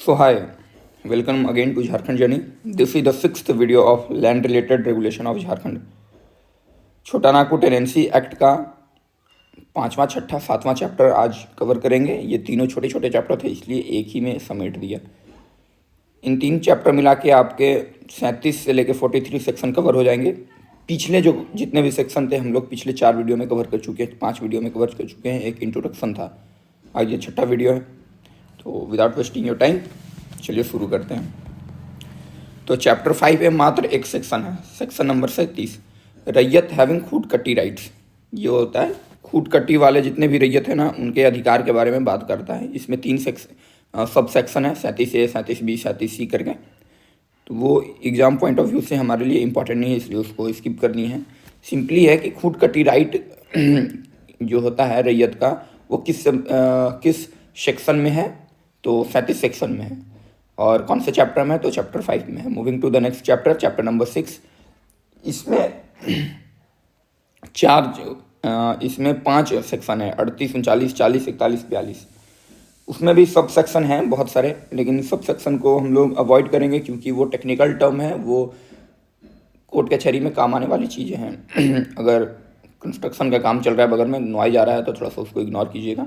So hi, welcome again to Jharkhand Journey. This is the sixth video of land related regulation of Jharkhand. छोटा Nagpur tenancy act का पाँचवा, छठा, सातवां chapter आज cover करेंगे। ये तीनों छोटे छोटे चैप्टर थे, इसलिए एक ही में समेट दिया। इन तीन चैप्टर मिला के आपके 37 से लेकर 43 सेक्शन कवर हो जाएंगे। पिछले जो जितने भी सेक्शन थे हम लोग पिछले 4 वीडियो में कवर कर चुके हैं, 5 वीडियो में कवर कर चुके हैं। एक इंट्रोडक्शन था, आज ये छठा वीडियो है। तो विदाउट वेस्टिंग योर टाइम चलिए शुरू करते हैं। तो चैप्टर 5 में मात्र एक सेक्शन है, सेक्शन नंबर 37, रैयत हैविंग खूट कट्टी राइट्स। ये होता है खूट कट्टी वाले जितने भी रैयत है ना, उनके अधिकार के बारे में बात करता है। इसमें 3 सब सेक्शन है, 37A, 37B, 37C करके। तो वो एग्जाम पॉइंट ऑफ व्यू से हमारे लिए इंपॉर्टेंट नहीं है, इसलिए उसको स्किप करनी है। सिंपली है कि खूट कट्टी राइट जो होता है रैयत का, वो किस सेक्शन में है, तो 37 सेक्शन में है। और कौन से चैप्टर में है, तो चैप्टर 5 में है। Moving to the next chapter, chapter number 6। इसमें 5 सेक्शन है, 38, 39, 40, 41, 42। उसमें भी सब सेक्शन हैं बहुत सारे, लेकिन सब सेक्शन को हम लोग अवॉइड करेंगे क्योंकि वो टेक्निकल टर्म है, वो कोर्ट कचहरी में काम आने वाली चीज़ें हैं। अगर कंस्ट्रक्शन का काम चल रहा है बगल में, नॉइज जा रहा है, तो थोड़ा सा उसको इग्नोर कीजिएगा।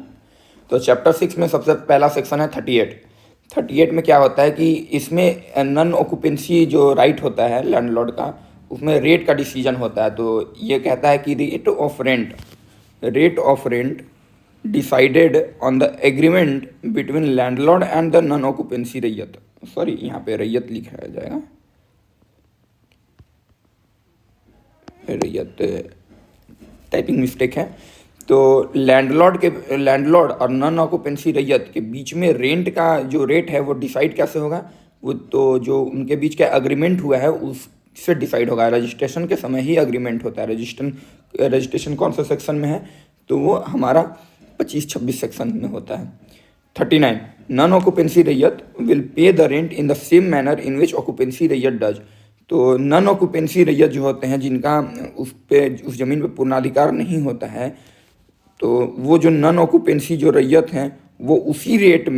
तो चैप्टर 6 में सबसे पहला सेक्शन है 38 में क्या होता है कि इसमें नन ऑक्यूपेंसी जो राइट होता है लैंडलॉर्ड का, उसमें रेट का डिसीजन होता है। तो ये कहता है कि rate of rent decided on the agreement between landlord and the non occupancy रैयत। सॉरी, यहाँ पे रैयत लिखा जाएगा, रैयत टाइपिंग मिस्टेक है। तो लैंडलॉर्ड और नन ऑक्यूपेंसी रैयत के बीच में रेंट का जो रेट है वो डिसाइड कैसे होगा, वो तो जो उनके बीच का एग्रीमेंट हुआ है उससे डिसाइड होगा। रजिस्ट्रेशन के समय ही एग्रीमेंट होता है। रजिस्ट्रेशन कौन सा सेक्शन में है, तो वो हमारा 25-26 सेक्शन में होता है। 39, नन ऑक्यूपेंसी रैयत will pay the rent in the same manner in which occupancy रैयत डज। तो नन ऑक्यूपेंसी रैयत जो होते हैं, जिनका उस ज़मीन पे पूर्णाधिकार नहीं होता है, तो वो जो नन ऑक्यूपेंसी जो रैयत हैं वो उसी रेट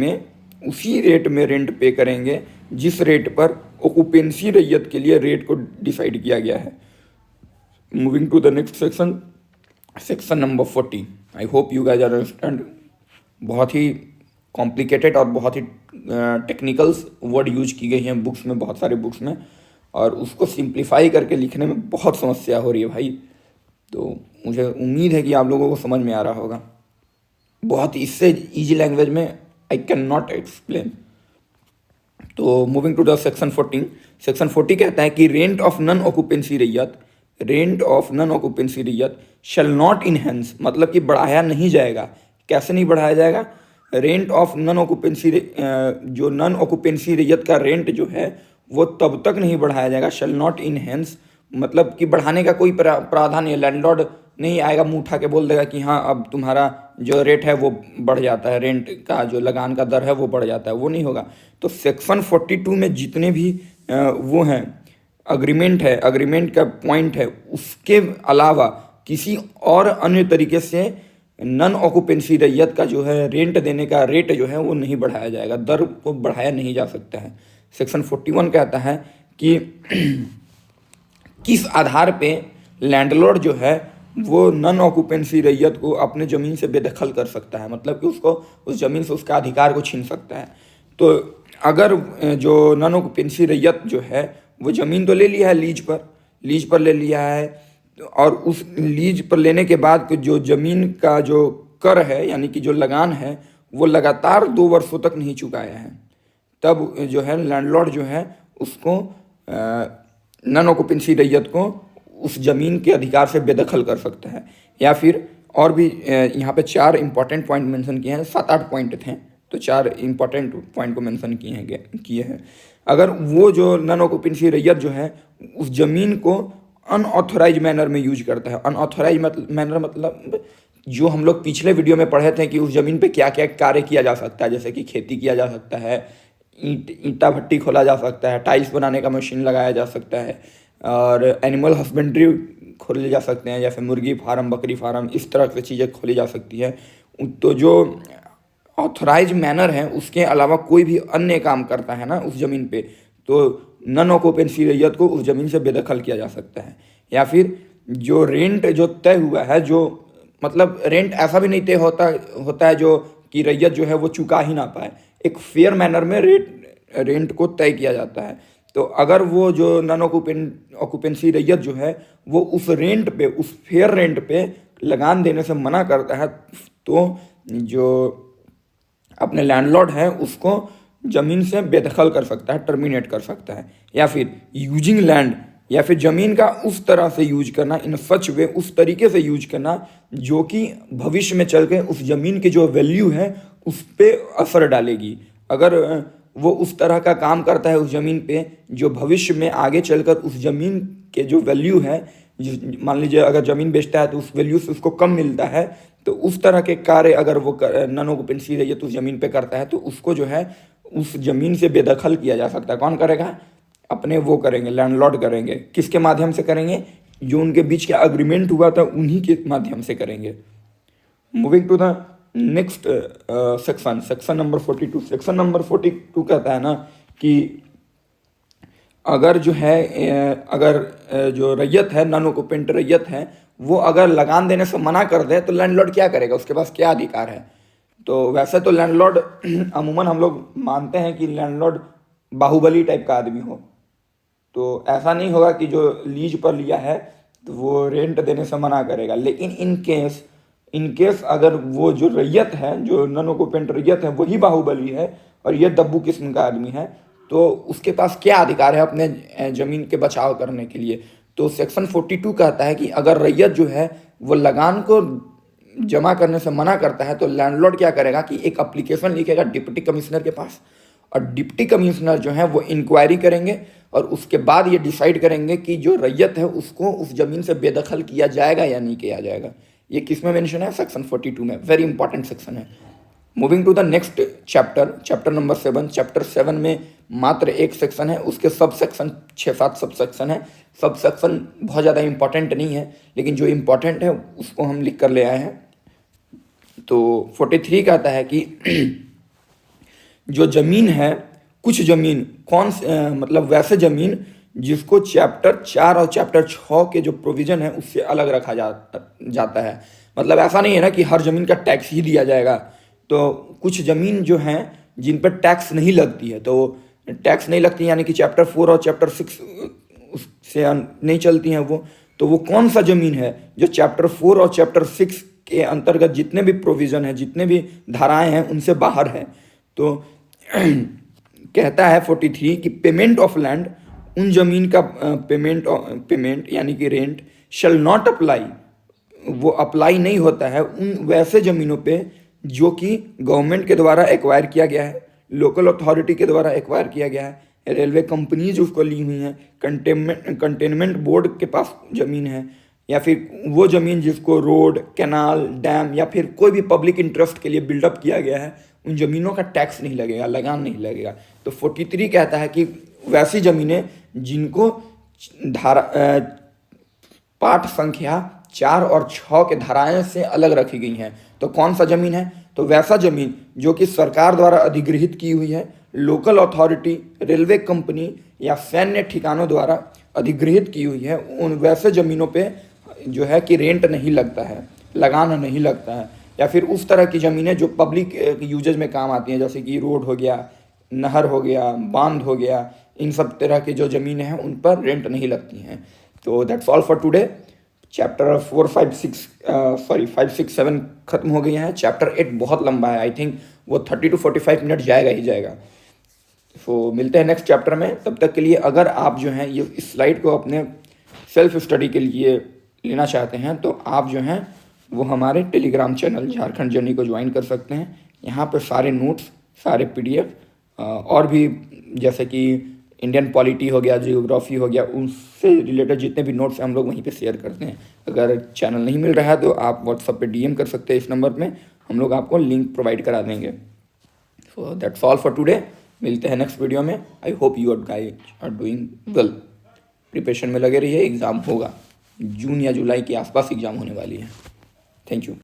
में रेंट पे करेंगे जिस रेट पर ऑक्यूपेंसी रैयत के लिए रेट को डिसाइड किया गया है। Moving to the next section, section number 40। I hope you guys understand. बहुत ही कॉम्प्लिकेटेड और बहुत ही टेक्निकल्स वर्ड यूज की गई हैं बुक्स में, बहुत सारे बुक्स में, और उसको सिंप्लीफाई करके लिखने में बहुत समस्या हो रही है भाई। तो मुझे उम्मीद है कि आप लोगों को समझ में आ रहा होगा। बहुत इससे इजी लैंग्वेज में आई कैन नॉट एक्सप्लेन। तो moving to the section 14, section 40 कहता है कि रेंट ऑफ नन ऑक्यूपेंसी रैयत शैल नॉट इनहेंस, मतलब कि बढ़ाया नहीं जाएगा। कैसे नहीं बढ़ाया जाएगा, रेंट ऑफ नन ऑक्यूपेंसी, जो नन ऑक्यूपेंसी रैयत का रेंट जो है वो तब तक नहीं बढ़ाया जाएगा। शैल नॉट इनहेंस मतलब कि बढ़ाने का कोई प्रावधान नहीं है। लैंडलॉर्ड नहीं आएगा मुंह उठा के बोल देगा कि हाँ अब तुम्हारा जो रेट है वो बढ़ जाता है, रेंट का जो लगान का दर है वो बढ़ जाता है, वो नहीं होगा। तो सेक्शन 42 में जितने भी वो हैं अग्रीमेंट का पॉइंट है, उसके अलावा किसी और अन्य तरीके से नन ऑक्यूपेंसी रैयत का जो है रेंट देने का रेट जो है वो नहीं बढ़ाया जाएगा, दर को बढ़ाया नहीं जा सकता है। सेक्शन 41 कहता है कि किस आधार पे लैंडलॉर्ड जो है वो नन ऑक्यूपेंसी रैयत को अपने ज़मीन से बेदखल कर सकता है, मतलब कि उसको उस ज़मीन से उसका अधिकार को छीन सकता है। तो अगर जो नन ऑक्यूपेंसी रैयत जो है वो ज़मीन तो ले लिया है लीज पर ले लिया है, और उस लीज पर लेने के बाद जो ज़मीन का जो कर है यानी कि जो लगान है वो लगातार 2 वर्षों तक नहीं चुकाया है, तब जो है लैंडलॉर्ड जो है उसको नन ऑक्यूपेंसी रैयत को उस ज़मीन के अधिकार से बेदखल कर सकता है। या फिर और भी यहाँ पे 4 इंपॉर्टेंट पॉइंट मेंशन किए हैं, 7-8 पॉइंट थे, तो 4 इंपॉर्टेंट पॉइंट को मेंशन किए हैं। अगर वो जो नन ऑक्यूपेंसी रैयत जो है उस ज़मीन को अनऑथोराइज मैनर में यूज करता है। अनऑथोराइज मैनर मतलब जो हम लोग पिछले वीडियो में पढ़े थे कि उस ज़मीन पे क्या क्या कार्य किया जा सकता है, जैसे कि खेती किया जा सकता है, ईंटा भट्टी खोला जा सकता है, टाइल्स बनाने का मशीन लगाया जा सकता है, और एनिमल हस्बेंड्री खोले जा सकते हैं, जैसे मुर्गी फार्म, बकरी फार्म, इस तरह से चीज़ें खोली जा सकती है। तो जो ऑथराइज मैनर है उसके अलावा कोई भी अन्य काम करता है ना उस ज़मीन पे, तो नन ऑक्यूपेंसी रैयत को उस ज़मीन से बेदखल किया जा सकता है। या फिर जो रेंट जो तय हुआ है, जो मतलब रेंट ऐसा भी नहीं तय होता है जो कि रैयत जो है वो चुका ही ना पाए, एक फेयर मैनर में रेंट को तय किया जाता है। तो अगर वो जो नन ऑक्यूपेंसी रैयत जो है वो उस रेंट पे, उस फेयर रेंट पे लगान देने से मना करता है, तो जो अपने लैंडलॉर्ड है उसको ज़मीन से बेदखल कर सकता है, टर्मिनेट कर सकता है। या फिर यूजिंग लैंड, या फिर ज़मीन का उस तरह से यूज करना, इन सच वे, उस तरीके से यूज करना जो कि भविष्य में चल के उस ज़मीन की जो वैल्यू है उस पर असर डालेगी। अगर वो उस तरह का काम करता है उस ज़मीन पे जो भविष्य में आगे चलकर उस ज़मीन के जो वैल्यू है, मान लीजिए अगर ज़मीन बेचता है तो उस वैल्यू से उसको कम मिलता है, तो उस तरह के कार्य अगर वो नन ऑक्यूपेंसी रैयत उस ज़मीन पे करता है तो उसको जो है उस ज़मीन से बेदखल किया जा सकता है। कौन करेगा? अपने वो करेंगे, लैंडलॉर्ड करेंगे। किसके माध्यम से करेंगे? जो उनके बीच का अग्रीमेंट हुआ था उन्हीं के माध्यम से करेंगे। Moving to the next section number 42। Section number 42 कहता है ना कि अगर जो है जो रैयत है, नन ऑक्यूपेंट रैयत है, वो अगर लगान देने से मना कर दे तो लैंडलॉर्ड क्या करेगा, उसके पास क्या अधिकार है। तो वैसे तो लैंडलॉर्ड अमूमन हम लोग मानते हैं कि लैंडलॉर्ड बाहुबली टाइप का आदमी हो, तो ऐसा नहीं होगा कि जो लीज पर लिया है तो वो रेंट देने से मना करेगा। लेकिन इन केस अगर वो जो रैयत है, जो नन ऑक्यूपेंट रैयत है, वही बाहुबली है और ये दब्बू किस्म का आदमी है, तो उसके पास क्या अधिकार है अपने ज़मीन के बचाव करने के लिए। तो सेक्शन 42 कहता है कि अगर रैयत जो है वो लगान को जमा करने से मना करता है तो लैंडलॉर्ड क्या करेगा कि एक एप्लीकेशन लिखेगा डिप्टी कमिश्नर के पास, और डिप्टी कमिश्नर जो है वो इंक्वायरी करेंगे और उसके बाद ये डिसाइड करेंगे कि जो रैयत है उसको उस ज़मीन से बेदखल किया जाएगा या नहीं किया जाएगा। ये किस में मेंशन है? सेक्शन 42 में। वेरी इंपॉर्टेंट सेक्शन है। Moving to the next chapter number 7। Chapter 7 में मात्र एक सेक्शन है, उसके सब सेक्शन 6-7 सब सेक्शन है। सब सेक्शन बहुत ज़्यादा इंपॉर्टेंट नहीं है, लेकिन जो इंपॉर्टेंट है उसको हम लिख कर ले आए हैं। तो 43 कहता है कि जो ज़मीन है, कुछ ज़मीन मतलब वैसे ज़मीन जिसको चैप्टर 4 और चैप्टर 6 के जो प्रोविज़न है उससे अलग रखा जाता है। मतलब ऐसा नहीं है ना कि हर ज़मीन का टैक्स ही दिया जाएगा। तो कुछ ज़मीन जो हैं जिन पर टैक्स नहीं लगती है, तो टैक्स नहीं लगती यानी कि चैप्टर 4 और चैप्टर 6 उससे नहीं चलती हैं वो। तो वो कौन सा ज़मीन है जो चैप्टर 4 और चैप्टर 6 के अंतर्गत जितने भी प्रोविज़न हैं, जितने भी धाराएं हैं उनसे बाहर है। तो कहता है 43 कि पेमेंट ऑफ लैंड, उन ज़मीन का पेमेंट यानी कि रेंट शैल नॉट अप्लाई, वो अप्लाई नहीं होता है उन वैसे ज़मीनों पे जो कि गवर्नमेंट के द्वारा एक्वायर किया गया है, लोकल अथॉरिटी के द्वारा एक्वायर किया गया है, रेलवे कंपनीज उसको ली हुई हैं, कंटेनमेंट बोर्ड के पास ज़मीन है, या फिर वो ज़मीन जिसको रोड, कैनाल, डैम या फिर कोई भी पब्लिक इंटरेस्ट के लिए बिल्डअप किया गया है, उन ज़मीनों का टैक्स नहीं लगेगा, लगान नहीं लगेगा। तो 43 कहता है कि वैसी ज़मीनें जिनको पाठ संख्या 4 और 6 के धाराएं से अलग रखी गई हैं। तो कौन सा ज़मीन है? तो वैसा ज़मीन जो कि सरकार द्वारा अधिगृहित की हुई है, लोकल अथॉरिटी, रेलवे कंपनी या सैन्य ठिकानों द्वारा अधिगृहित की हुई है, उन वैसे ज़मीनों पे जो है कि रेंट नहीं लगता है, लगान नहीं लगता है। या फिर उस तरह की ज़मीनें जो पब्लिक यूजेज में काम आती हैं, जैसे कि रोड हो गया, नहर हो गया, बांध हो गया, इन सब तरह की जो ज़मीनें हैं उन पर रेंट नहीं लगती हैं। तो that's all for today. Chapter 4, 5, 6, 7 खत्म हो गई हैं। चैप्टर 8 बहुत लंबा है, आई थिंक वो 30 to 45 मिनट जाएगा ही जाएगा। तो मिलते हैं नेक्स्ट चैप्टर में। तब तक के लिए अगर आप जो हैं ये इस स्लाइड को अपने सेल्फ स्टडी के लिए लेना चाहते हैं तो आप जो हैं वो हमारे टेलीग्राम चैनल झारखंड जर्नी को ज्वाइन कर सकते हैं। यहाँ पर सारे नोट्स, सारे PDF और भी जैसे कि इंडियन पॉलिटी हो गया, जियोग्राफी हो गया, उससे रिलेटेड जितने भी नोट्स हैं हम लोग वहीं पे शेयर करते हैं। अगर चैनल नहीं मिल रहा है तो आप व्हाट्सएप पे DM कर सकते हैं, इस नंबर में हम लोग आपको लिंक प्रोवाइड करा देंगे। So that's all for today. मिलते हैं नेक्स्ट वीडियो में। I hope you are doing well. Preparation में लगे रहिए, एग्ज़ाम होगा जून या जुलाई के आसपास एग्ज़ाम होने वाली है। Thank you.